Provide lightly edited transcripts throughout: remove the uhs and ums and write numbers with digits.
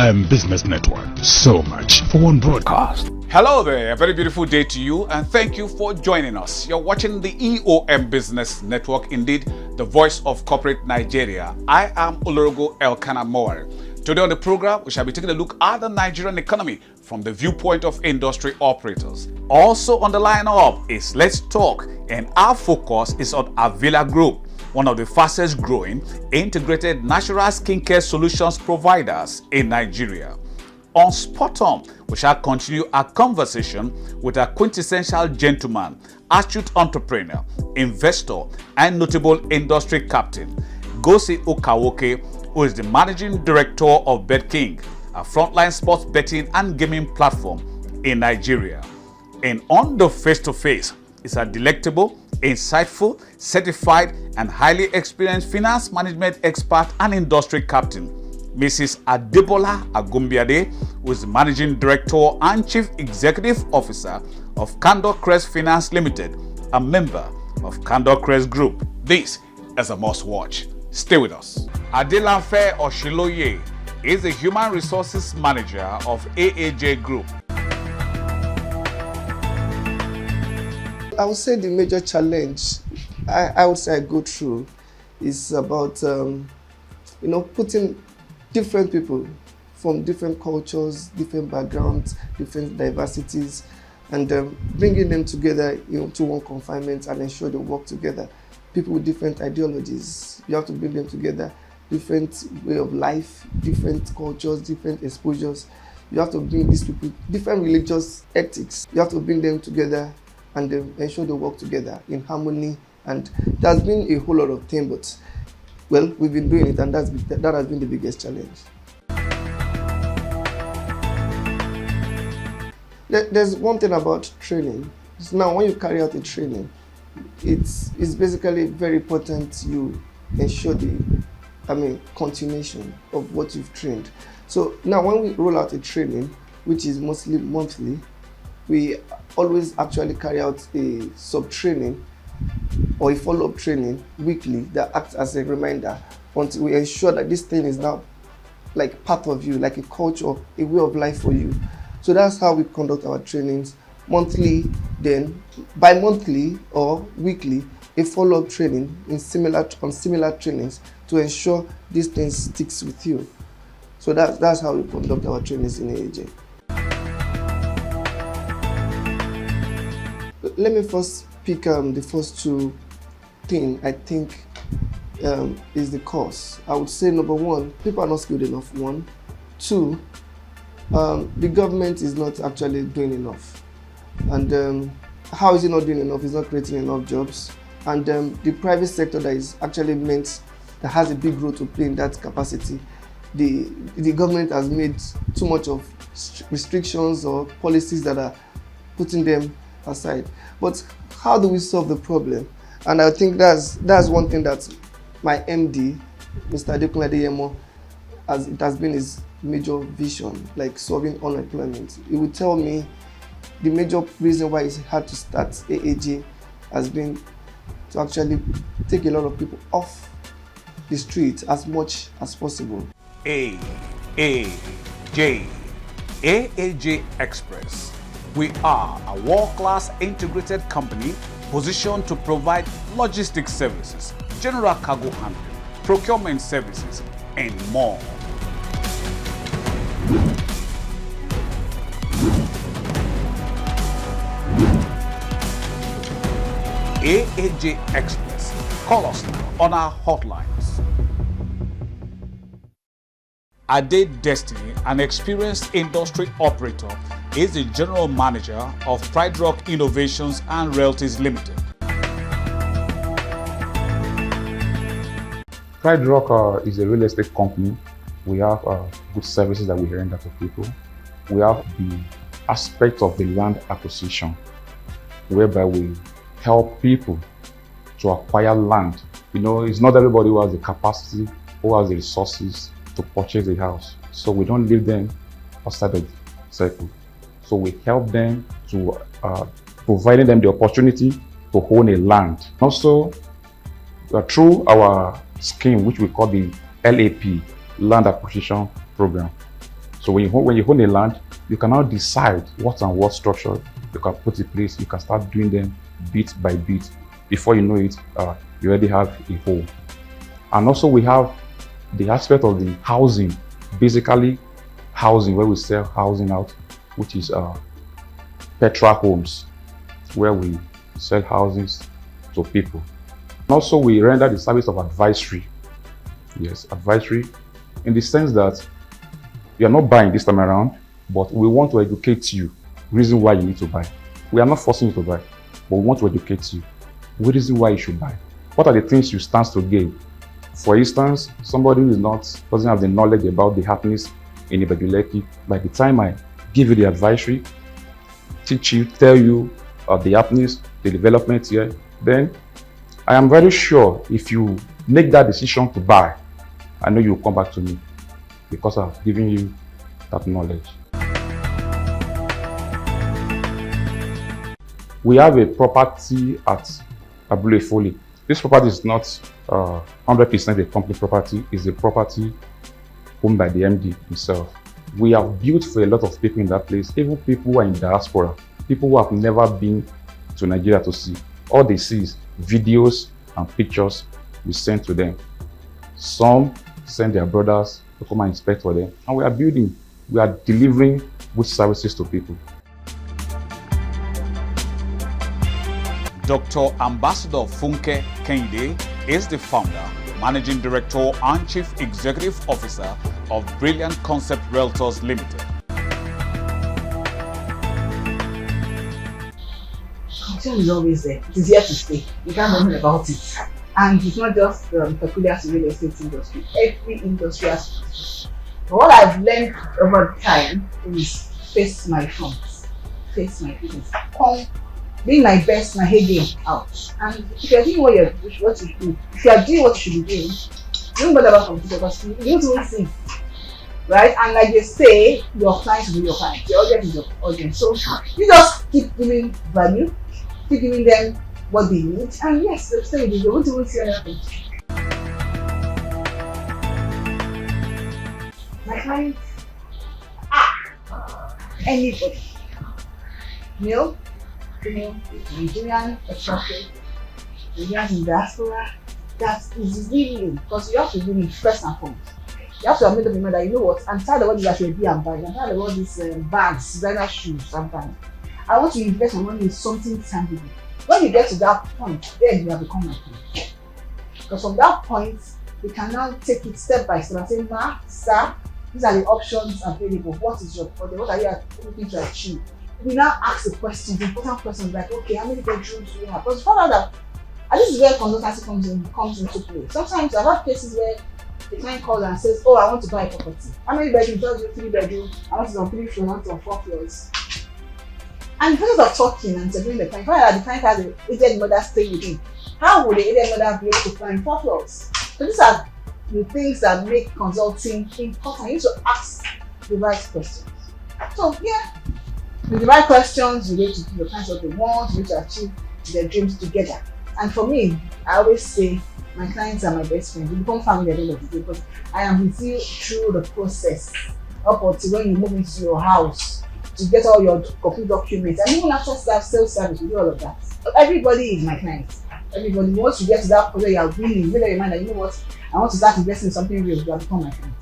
EOM Business Network. So much for one broadcast. Hello there, a very beautiful day to you, and thank you for joining us. You're watching the EOM Business Network, indeed the voice of corporate Nigeria. I am Olorogo Elkanah Moore. Today on the program, we shall be taking a look at the Nigerian economy from the viewpoint of industry operators. Also on the lineup is Let's Talk, and our focus is on Avila Group, one of the fastest growing integrated natural skincare solutions providers in Nigeria. On Spot On, we shall continue our conversation with a quintessential gentleman, astute entrepreneur, investor, and notable industry captain, Gosi Okawoke, who is the managing director of BetKing, a frontline sports betting and gaming platform in Nigeria. And on the face-to-face is a delectable, insightful, certified, and highly experienced finance management expert and industry captain, Mrs. Adebola Agumbiade, who is the Managing Director and Chief Executive Officer of Candor Crest Finance Limited, a member of Candor Crest Group. This is a must-watch. Stay with us. Adelanfe Oshiloye is the Human Resources Manager of AAJ Group. I would say the major challenge I would say I go through is about putting different people from different cultures, different backgrounds, different diversities, and bringing them together to one confinement and ensure they work together. People with different ideologies, you have to bring them together, different way of life, different cultures, different exposures. You have to bring these people, different religious ethics. You have to bring them together and ensure they work together in harmony. And there's been a whole lot of things, but well, we've been doing it, and that has been the biggest challenge. There's one thing about training. Now, when you carry out a training, it's basically very important you ensure the continuation of what you've trained. So now when we roll out a training, which is mostly monthly, we always actually carry out a sub-training or a follow-up training weekly that acts as a reminder until we ensure that this thing is now like part of you, like a culture, a way of life for you. So that's how we conduct our trainings monthly, then bi-monthly or weekly, a follow-up training on similar trainings to ensure this thing sticks with you. So that's how we conduct our trainings in AAJ. Let me first pick the first two things I think is the cause. I would say number one, people are not skilled enough, one. Two, the government is not actually doing enough. And how is it not doing enough? It's not creating enough jobs. And the private sector that is actually meant, that has a big role to play in that capacity, the government has made too much of restrictions or policies that are putting them aside. But how do we solve the problem? And I think that's one thing that my MD, Mr. Adekunle Adeyemo, it has been his major vision, like solving unemployment. He would tell me the major reason why he had to start AAJ has been to actually take a lot of people off the street as much as possible. AAJ Express. We are a world-class integrated company positioned to provide logistics services, general cargo handling, procurement services, and more. AAJ Express. Call us now on our hotlines. Ade Destiny, an experienced industry operator, is the general manager of Pride Rock Innovations and Realties Limited. Pride Rock is a real estate company. We have good services that we render to people. We have the aspect of the land acquisition, whereby we help people to acquire land. It's not everybody who has the capacity, who has the resources to purchase a house. So we don't leave them outside the circle. So we help them to providing them the opportunity to own a land. Also, through our scheme, which we call the LAP, Land Acquisition Program. So when you own a land, you can now decide what and what structure you can put in place. You can start doing them bit by bit. Before you know it, you already have a home. And also we have the aspect of the housing, basically housing, where we sell housing out, which is Petra Homes, where we sell houses to people. And also we render the service of advisory. Yes, advisory, in the sense that you are not buying this time around, but we want to educate you. Reason why you need to buy. We are not forcing you to buy, but we want to educate you. What reason why you should buy? What are the things you stand to gain? For instance, somebody who doesn't have the knowledge about the happenings in Ibejuleki, by the time I give you the advisory, teach you, tell you the happenings, the developments here, then I am very sure if you make that decision to buy, I know you will come back to me because I've given you that knowledge. We have a property at Abule Foley. This property is not 100% a company property, it's a property owned by the MD himself. We have built for a lot of people in that place, even people who are in diaspora, people who have never been to Nigeria to see. All they see is videos and pictures we send to them. Some send their brothers to come and inspect for them. And we are building, we are delivering good services to people. Dr. Ambassador Funke Kehinde is the founder, managing director and chief executive officer of Brilliant Concept Realtors Limited. Competition is always there. It is here to stay. You can't know anything about it. And it's not just peculiar to the real estate industry. Every industry has competition. But what I've learned over time is face my front, face my business, bring my best, my head game out. And if you're doing what you do, if you are doing what you should be doing, don't bother about competition because you need to see, right? And like they say, your clients will be your clients, your audience is your audience. So you just keep giving value, keep giving them what they need, and yes, they'll stay with you. They won't even see anything. My clients, anybody, male, female, Nigerian, expatriate, Nigerians in diaspora, that is really, because you have to do it first and foremost. You have to admit to the that you know what, I'm tired of all these actually and bags, I'm tired of all these bags, designer shoes sometimes. I want to invest my money in something tangible. When you get to that point, then you have become my friend. Because from that point, we can now take it step by step and say, Ma, sir, these are the options available. What is your project? What are you looking to achieve? We now ask the questions, important questions like, okay, how many bedrooms do you have? Because find out that, and this is where consultancy comes into play. Sometimes I've had cases where the client calls and says, oh, I want to buy a property. How many bedrooms? Just 3 bedrooms. I want it on 3 floors, I want it on 4 floors. And in terms of talking and interviewing the client, find out that the client has an aged mother staying with him. How would the aged mother be able to find 4 floors? So these are the things that make consulting important. You need to ask the right questions. So yeah, with the right questions, you need to give the clients what they want, you need to achieve their dreams together. And for me, I always say my clients are my best friends. We become family at the end of the day because I am with you through the process up until when you move into your house to get all your complete documents. And even after that sales service, we do all of that. So everybody is my client. Everybody, once you get to that point where you are willing, make up your mind that you know what, I want to start investing in something real, you have become my client.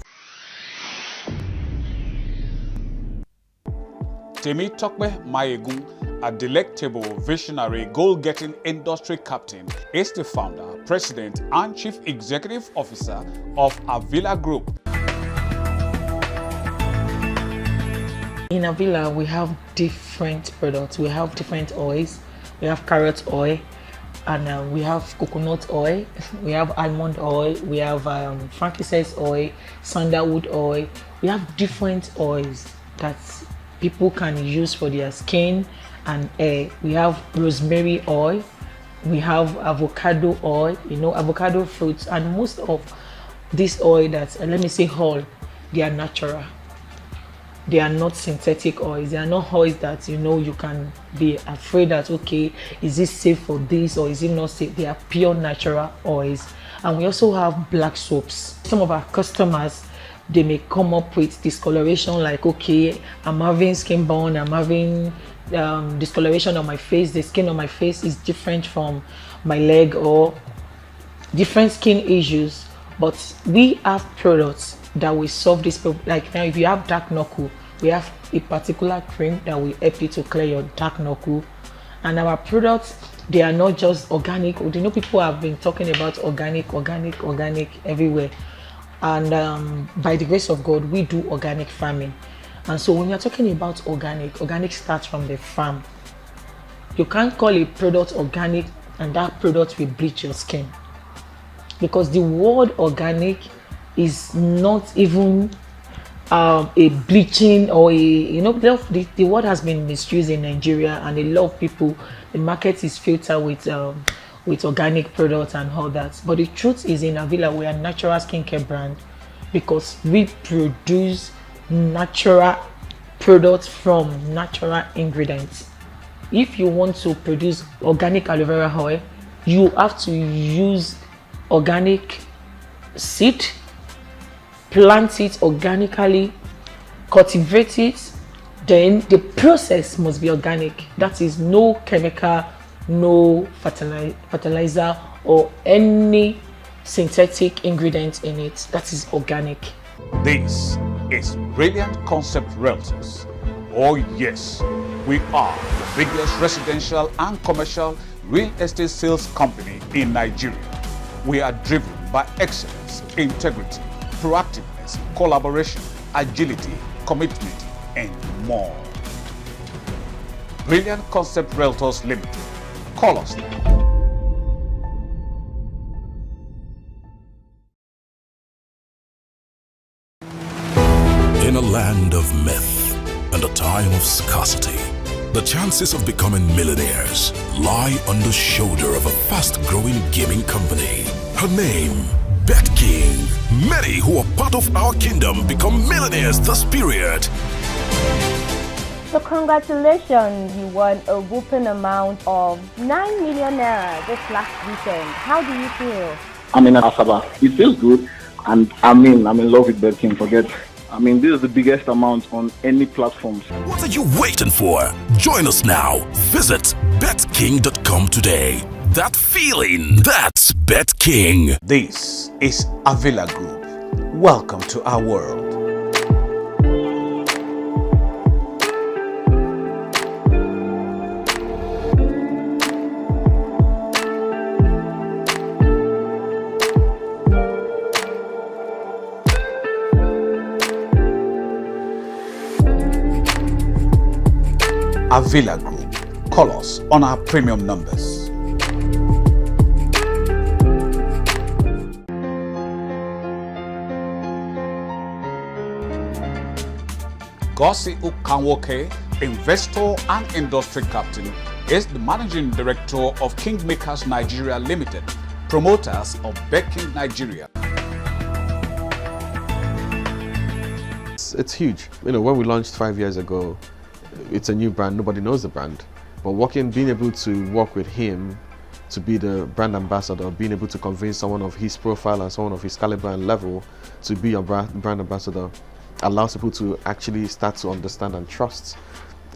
Temitokpe Mayegun, a delectable, visionary, goal-getting industry captain, is the founder, president, and chief executive officer of Avila Group. In Avila, we have different products. We have different oils. We have carrot oil, and we have coconut oil. We have almond oil. We have frankincense oil, sandalwood oil. We have different oils that people can use for their skin and hair. We have rosemary oil. We have avocado oil. You know, avocado fruits, and most of this oil that let me say all, they are natural. They are not synthetic oils. They are not oils that you can be afraid that okay, is this safe for this or is it not safe? They are pure natural oils. And we also have black soaps. Some of our customers they may come up with discoloration, like, okay, I'm having skin burn, I'm having discoloration on my face, the skin on my face is different from my leg, or different skin issues. But we have products that will solve this problem. Like now, if you have dark knuckle, we have a particular cream that will help you to clear your dark knuckle. And our products, they are not just organic. You know, people have been talking about organic everywhere. And by the grace of God, we do organic farming. And so when you're talking about organic starts from the farm. You can't call a product organic and that product will bleach your skin. Because the word organic is not even a bleaching or a, you know, the word has been misused in Nigeria, and a lot of people, the market is filtered with organic products and all that. But the truth is, in Avila, we are a natural skincare brand because we produce natural products from natural ingredients. If you want to produce organic aloe vera oil, you have to use organic seed, plant it organically, cultivate it, then the process must be organic. That is no chemical, no fertilizer or any synthetic ingredient in it. That is organic. This is Brilliant Concept Realtors. Oh yes, we are the biggest residential and commercial real estate sales company in Nigeria. We are driven by excellence, integrity, proactiveness, collaboration, agility, commitment, and more. Brilliant Concept Realtors Limited. Call us now. In a land of myth and a time of scarcity, the chances of becoming millionaires lie on the shoulder of a fast-growing gaming company. Her name, BetKing. Many who are part of our kingdom become millionaires this period. So congratulations, you won a whopping amount of 9 million naira this last weekend. How do you feel? I'm in Asaba. It feels good, and I'm in love with BetKing. This is the biggest amount on any platform. What are you waiting for? Join us now. Visit betking.com today. That feeling, that's BetKing. This is Avila Group. Welcome to our world. Avila Group. Call us on our premium numbers. Gosi Ukanwoke, investor and industry captain, is the managing director of Kingmakers Nigeria Limited, promoters of BetKing Nigeria. It's huge. You know, when we launched 5 years ago, it's a new brand, nobody knows the brand. But being able to work with him to be the brand ambassador, being able to convince someone of his profile and someone of his caliber and level to be your brand ambassador allows people to actually start to understand and trust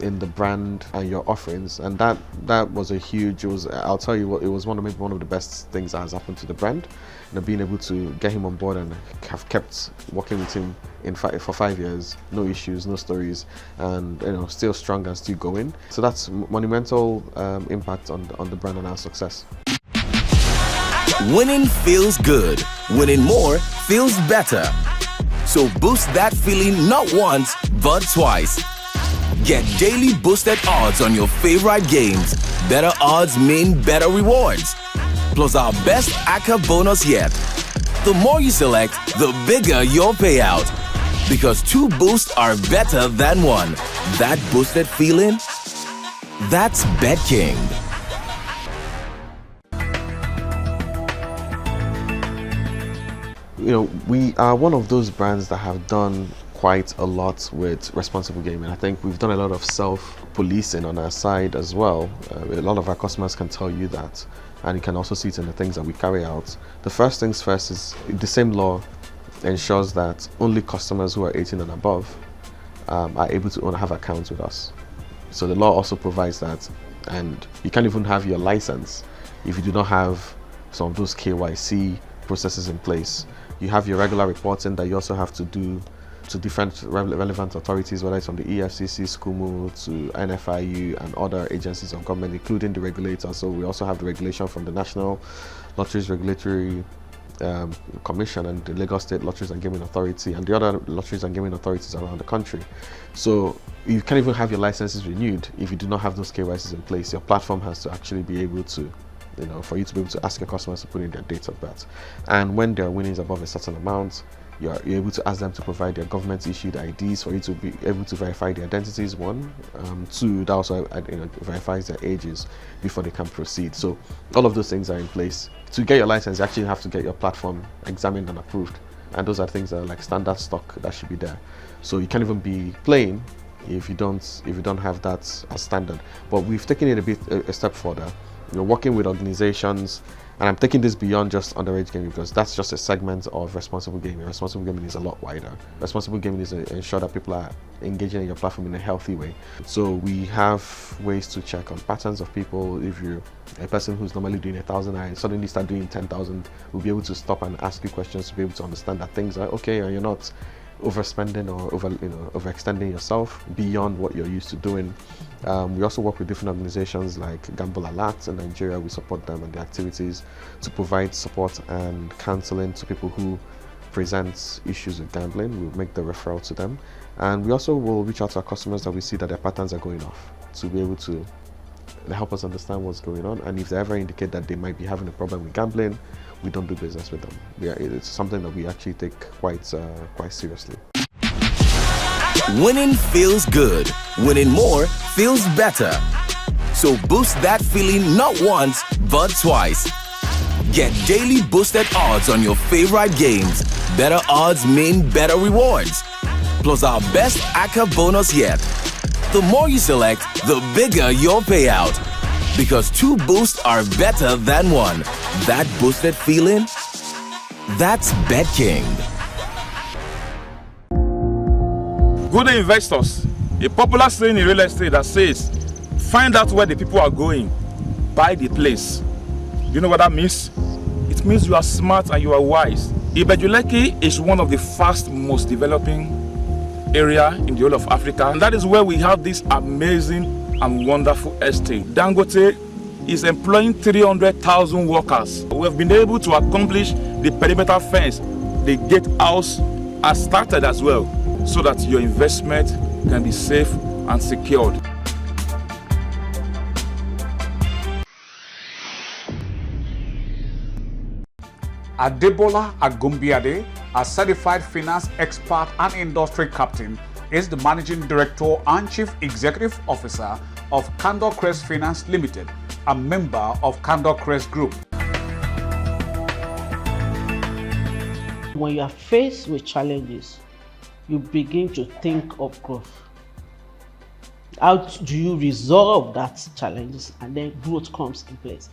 in the brand and your offerings. And that was a huge, I'll tell you what, it was one of the best things that has happened to the brand. You know, being able to get him on board and have kept working with him for 5 years, no issues, no stories, and still strong and still going. So that's monumental impact on the brand and our success. Winning feels good. Winning more feels better. So boost that feeling not once, but twice. Get daily boosted odds on your favorite games. Better odds mean better rewards. Plus our best ACCA bonus yet. The more you select, the bigger your payout. Because 2 boosts are better than 1. That boosted feeling? That's BetKing. You know, we are one of those brands that have done quite a lot with responsible gaming. I think we've done a lot of self-policing on our side as well. A lot of our customers can tell you that, and you can also see it in the things that we carry out. The first things first is the same law ensures that only customers who are 18 and above are able to have accounts with us. So the law also provides that, and you can't even have your license if you do not have some of those KYC processes in place. You have your regular reporting that you also have to do to different relevant authorities, whether it's from the EFCC, SCUMU, to NFIU and other agencies of government, including the regulator. So we also have the regulation from the National Lotteries Regulatory Commission and the Lagos State Lotteries and Gaming Authority and the other lotteries and gaming authorities around the country. So you can't even have your licenses renewed if you do not have those KYCs in place. Your platform has to actually be able to, for you to be able to ask your customers to put in their date of birth. And when their winnings above a certain amount, you're able to ask them to provide their government issued IDs for you to be able to verify their identities, one. Two, that also verifies their ages before they can proceed. So all of those things are in place. To get your license, you actually have to get your platform examined and approved. And those are things that are like standard stock that should be there. So you can't even be playing if you don't have that as standard. But we've taken it a step further. We're working with organizations, and I'm taking this beyond just underage gaming because that's just a segment of responsible gaming. Responsible gaming is a lot wider. Responsible gaming is to ensure that people are engaging in your platform in a healthy way. So we have ways to check on patterns of people. If you're a person who's normally doing 1,000 and suddenly start doing 10,000, we'll be able to stop and ask you questions to be able to understand that things are okay and you're not overspending or overextending yourself beyond what you're used to doing. We also work with different organizations like Gamble Alert in Nigeria. We support them and their activities to provide support and counseling to people who present issues with gambling. We'll make the referral to them, and we also will reach out to our customers that we see that their patterns are going off to be able to help us understand what's going on. And if they ever indicate that they might be having a problem with gambling, we don't do business with them. It's something that we actually take quite seriously. Winning feels good. Winning more feels better. So boost that feeling not once, but twice. Get daily boosted odds on your favorite games. Better odds mean better rewards. Plus our best ACCA bonus yet. The more you select, the bigger your payout. Because 2 boosts are better than 1. That boosted feeling? That's BetKing. Good day, investors. A popular saying in real estate that says, find out where the people are going, buy the place. You know what that means? It means you are smart and you are wise. Ibeju-Lekki is one of the most developing area in the whole of Africa, and that is where we have this amazing and wonderful estate. Dangote is employing 300,000 workers. We have been able to accomplish the perimeter fence. The gatehouse has started as well, so that your investment can be safe and secured. Adebola Agumbiade, a certified finance expert and industry captain, is the Managing Director and Chief Executive Officer of Candor Crest Finance Limited, a member of Candor Crest Group. When you are faced with challenges, you begin to think of growth. How do you resolve that challenges, and then growth comes in place.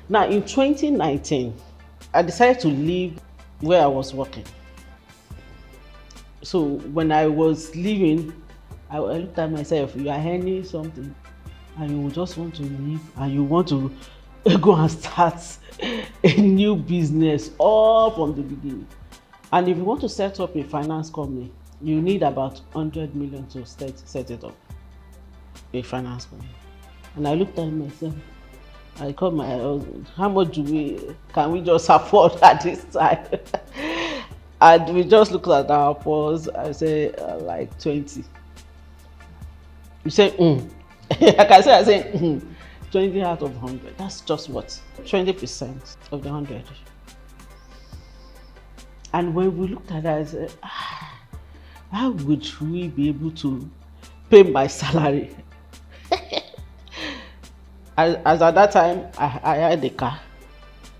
Now in 2019, I decided to leave where I was working. So when I was leaving, I looked at myself, you are earning something and you just want to leave and you want to go and start a new business all from the beginning. And if you want to set up a finance company, you need about 100 million to set it up, a finance company. And I looked at myself, I called my husband, how much can we just afford at this time? And we just looked at our purse. I said, like 20. You say, Like I say, 20 out of 100. That's just what? 20% of the 100. And when we looked at that, I said, how would we be able to pay my salary? As at that time, I had a car.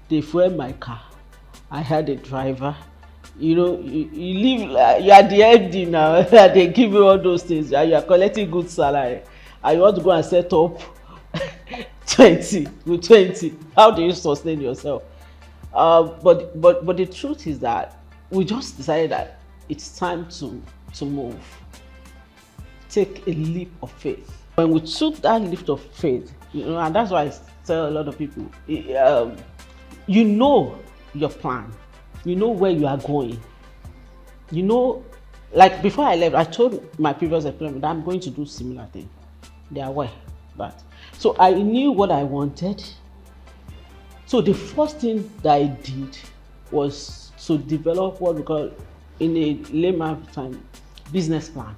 They fueled my car. I had a driver. You know, you live, you are the MD now. They give you all those things. You are collecting good salary. And you want to go and set up 20 with 20. How do you sustain yourself? But the truth is that we just decided that it's time to move. Take a leap of faith. When we took that leap of faith, and that's why I tell a lot of people, you know your plan, you know where you are going, like before I left, I told my previous employer that I'm going to do similar thing. They are aware of that. So I knew what I wanted. So the first thing that I did was to develop what we call, in a layman time, business plan.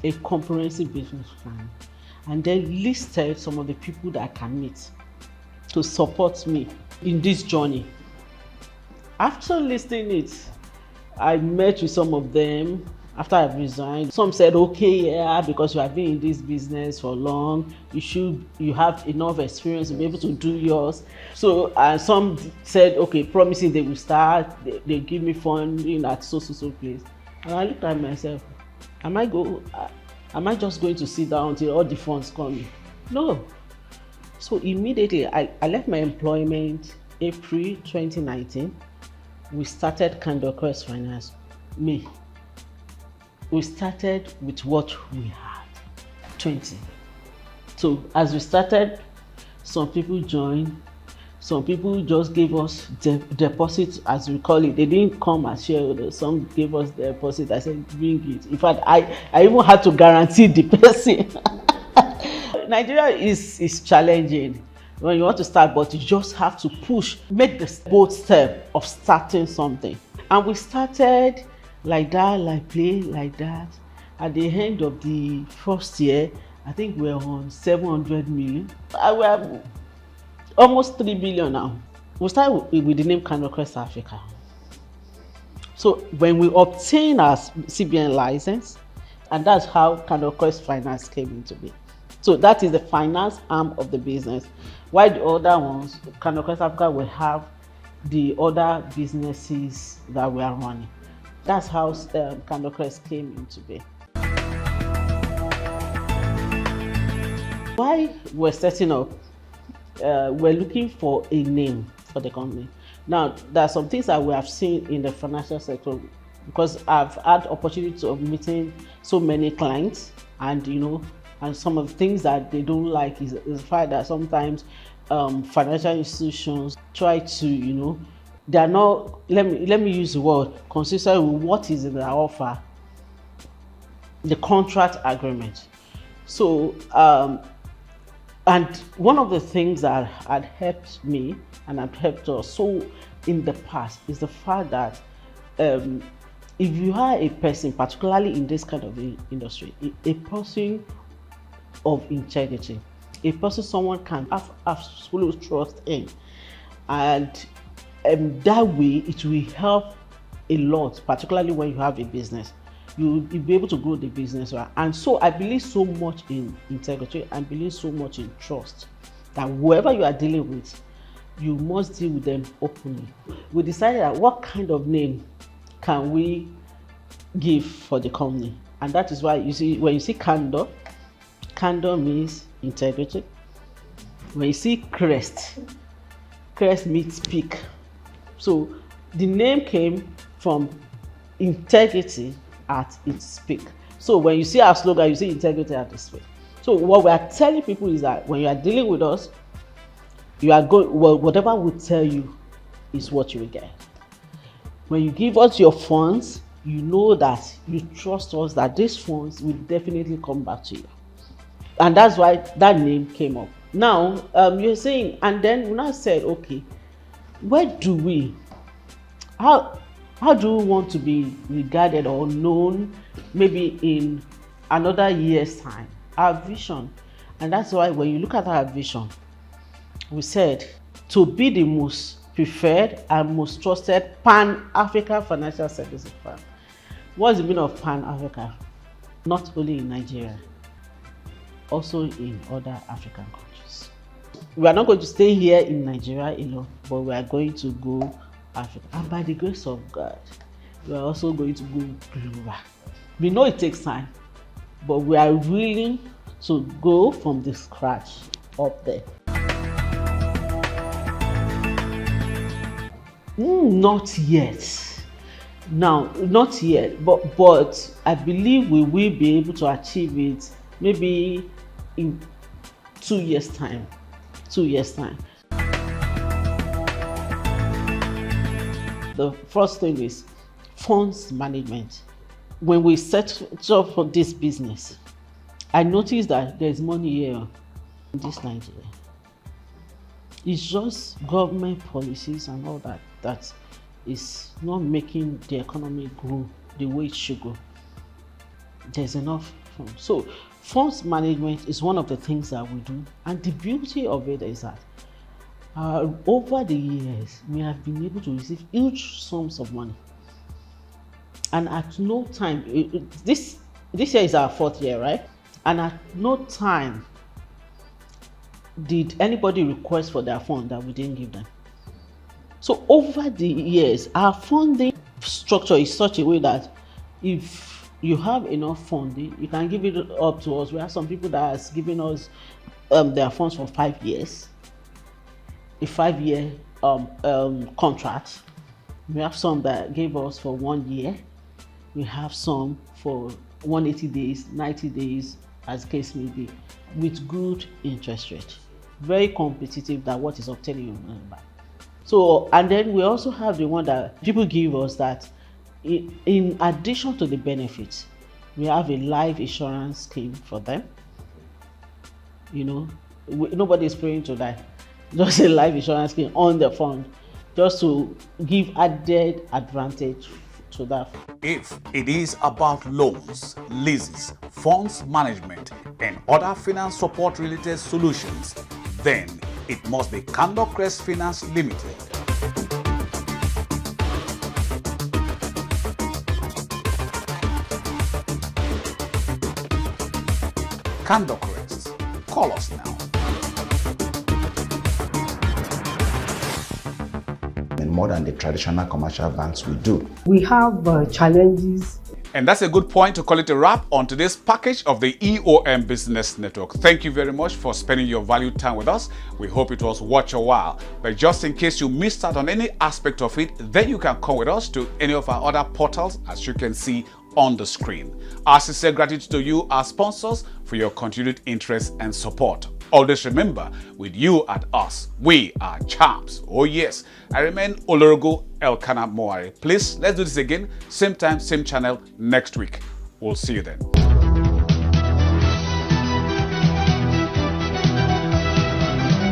A comprehensive business plan, and then listed some of the people that I can meet to support me in this journey. After listing it, I met with some of them after I resigned. Some said, okay, yeah, because you have been in this business for long, you have enough experience to be able to do yours. So some said, okay, promising they will start, they give me funding at so place. And I looked at myself, am I just going to sit down until all the funds come in? No. So immediately I left my employment April 2019. We started Candor Crest Finance. We started with what we had, 20. So as we started, some people joined, some people just gave us deposit, as we call it. They didn't come as shareholders. Some gave us the deposit. I said, bring it. In fact, I even had to guarantee the person. Nigeria is challenging when you want to start, but you just have to push, make the bold step of starting something. And we started like that, like play, like that. At the end of the first year, I think we're on 700 million. We're almost 3 billion now. We started with the name Candor Crest Africa. So when we obtained our CBN license, and that's how Candor Crest Finance came into being. So that is the finance arm of the business. While the other ones, Candor Crest Africa will have the other businesses that we are running. That's how Candor Crest came into being. Why we're setting up, we're looking for a name for the company. Now, there are some things that we have seen in the financial sector, because I've had opportunity of meeting so many clients, and and some of the things that they don't like is the fact that sometimes financial institutions try to, they are not, let me use the word, consistent with what is in their offer, the contract agreement. So, and one of the things that had helped me and had helped us so in the past is the fact that if you are a person, particularly in this kind of industry, a person of integrity, a person someone can have absolute trust in, and that way it will help a lot, particularly when you have a business. You'll be able to grow the business, right? And so I believe so much in integrity. I believe so much in trust, that whoever you are dealing with, you must deal with them openly. We decided that what kind of name can we give for the company, and that is why you see, when you see Candor, Candor means integrity. When you see Crest, Crest means peak. So the name came from integrity at its peak. So when you see our slogan, you see integrity at its peak. So what we are telling people is that when you are dealing with us, you are going, well, whatever we tell you is what you will get. When you give us your funds, you know that you trust us that these funds will definitely come back to you. And that's why that name came up. Now, you're saying, and then when I said, okay, where do we, how do we want to be regarded or known maybe in another year's time? Our vision. And that's why when you look at our vision, we said to be the most preferred and most trusted Pan-African financial services firm. What's the meaning of Pan-Africa? Not only in Nigeria, also in other African countries. We are not going to stay here in Nigeria alone, but we are going to go Africa. And by the grace of God, we are also going to go global. We know it takes time, but we are willing to go from the scratch up there. Not yet. Now, not yet, but I believe we will be able to achieve it maybe in 2 years' time. 2 years' time. The first thing is funds management. When we set up for this business, I noticed that there's money here in this Nigeria. It's just government policies and all that is not making the economy grow the way it should go. There's enough funds. So funds management is one of the things that we do, and the beauty of it is that over the years we have been able to receive huge sums of money, and at no time, this year is our 4th year, right? And at no time did anybody request for their fund that we didn't give them. So over the years, our funding structure is such a way that if you have enough funding, you can give it up to us. We have some people that has given us their funds for 5 years, a 5-year contract. We have some that gave us for 1 year. We have some for 180 days, 90 days, as the case may be, with good interest rate. Very competitive than what is obtaining in bank. So, and then we also have the one that people give us that in addition to the benefits, we have a life insurance scheme for them. You know, nobody is praying to die. Just a life insurance scheme on the fund, just to give added advantage to that. If it is about loans, leases, funds management, and other finance support related solutions, then it must be CandorCrest Finance Limited. CandorCrest. Call us now. More than the traditional commercial banks we do. We have challenges. And that's a good point to call it a wrap on today's package of the EOM Business Network. Thank you very much for spending your valued time with us. We hope it was worth your while. But just in case you missed out on any aspect of it, then you can come with us to any of our other portals, as you can see on the screen. Our sincere gratitude to you, our sponsors, for your continued interest and support. Always remember, with you at us, we are champs. Oh yes, I remain Olorogo Elkanah Moari. Please, let's do this again, same time, same channel next week. We'll see you then.